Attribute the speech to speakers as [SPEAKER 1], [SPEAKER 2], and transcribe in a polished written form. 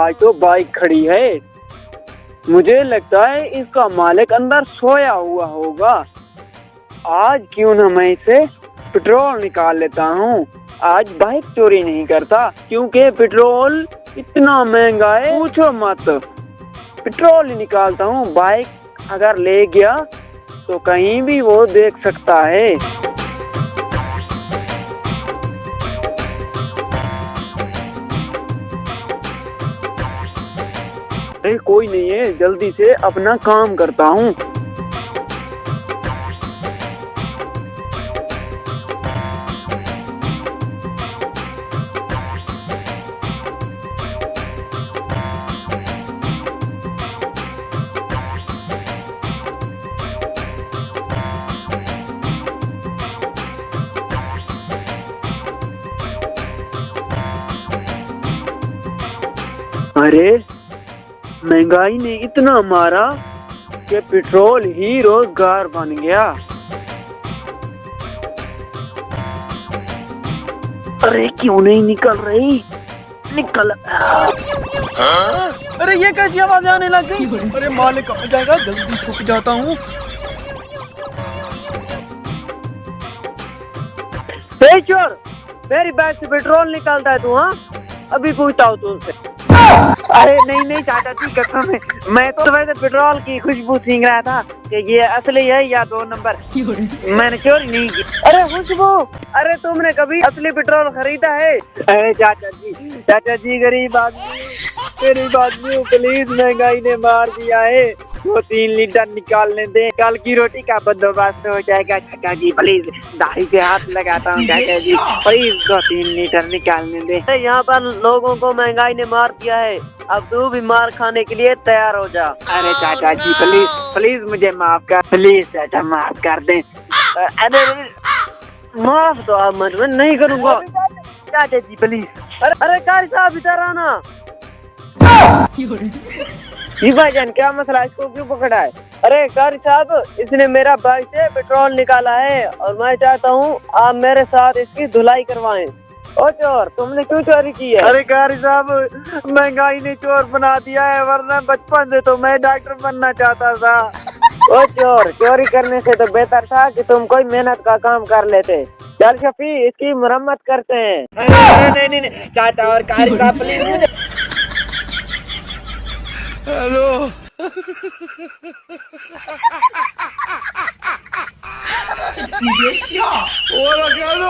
[SPEAKER 1] आज तो बाइक खड़ी है। मुझे लगता है इसका मालिक अंदर सोया हुआ होगा। आज क्यों न मैं इसे पेट्रोल निकाल लेता हूँ। आज बाइक चोरी नहीं करता क्योंकि पेट्रोल इतना महंगा है, पूछो मत। पेट्रोल ही निकालता हूँ। बाइक अगर ले गया तो कहीं भी वो देख सकता है। अरे कोई नहीं है, जल्दी से अपना काम करता हूँ। अरे महंगाई ने इतना मारा कि पेट्रोल ही रोजगार बन गया। अरे क्यों नहीं निकल रही? निकल।
[SPEAKER 2] अरे ये कैसी आवाज आने लग गई? अरे मालिक कहाँ जाएगा? जल्दी छुप जाता हूँ।
[SPEAKER 1] चोर, मेरी बैग से पेट्रोल निकालता है तू? हाँ, अभी पूछता हूँ तुमसे। अरे नहीं चाचा जी, कसम है, मैं तो वैसे पेट्रोल की खुशबू सींच रहा था कि ये असली है या 2 नंबर। मैंने चोरी नहीं की। अरे खुशबू, अरे तुमने कभी असली पेट्रोल खरीदा है? अरे चाचा जी गरीब आदमी, प्लीज महंगाई ने मार दिया है। 2-3 लीटर निकालने दे, कल की रोटी का बंदोबस्त हो जाएगा। चाचा जी प्लीज, दाढ़ी पे हाथ लगाता हूँ। चाचा जी प्लीज 2-3 लीटर निकालने दे। यहाँ पर लोगों को महंगाई ने मार दिया है, अब तू भी मार खाने के लिए तैयार हो जा। अरे चाचा जी प्लीज मुझे माफ कर, प्लीज चाचा माफ कर दे। अरे माफ तो आप मत, मैं नहीं करूँगा। चाचा जी प्लीज। अरे कारी साहब इधर आना। जी भाईजान, क्या मसला, इसको क्यों पकड़ा है? अरे कारी साहब, इसने मेरा बाइक से पेट्रोल निकाला है और मैं चाहता हूँ आप मेरे साथ इसकी धुलाई करवाएं। ओ चोर, तुमने क्यों चोरी की है? अरे कारी साहब, महंगाई ने चोर बना दिया है, वरना बचपन से तो मैं डॉक्टर बनना चाहता था। ओ चोर, चोरी करने से तो बेहतर था कि तुम कोई मेहनत का काम कर लेते। चल शफी, इसकी मरम्मत करते हैं। नहीं चाचा और कारी साहब प्लीज मुझे।
[SPEAKER 2] हेलो।你别笑，我了，哥哥。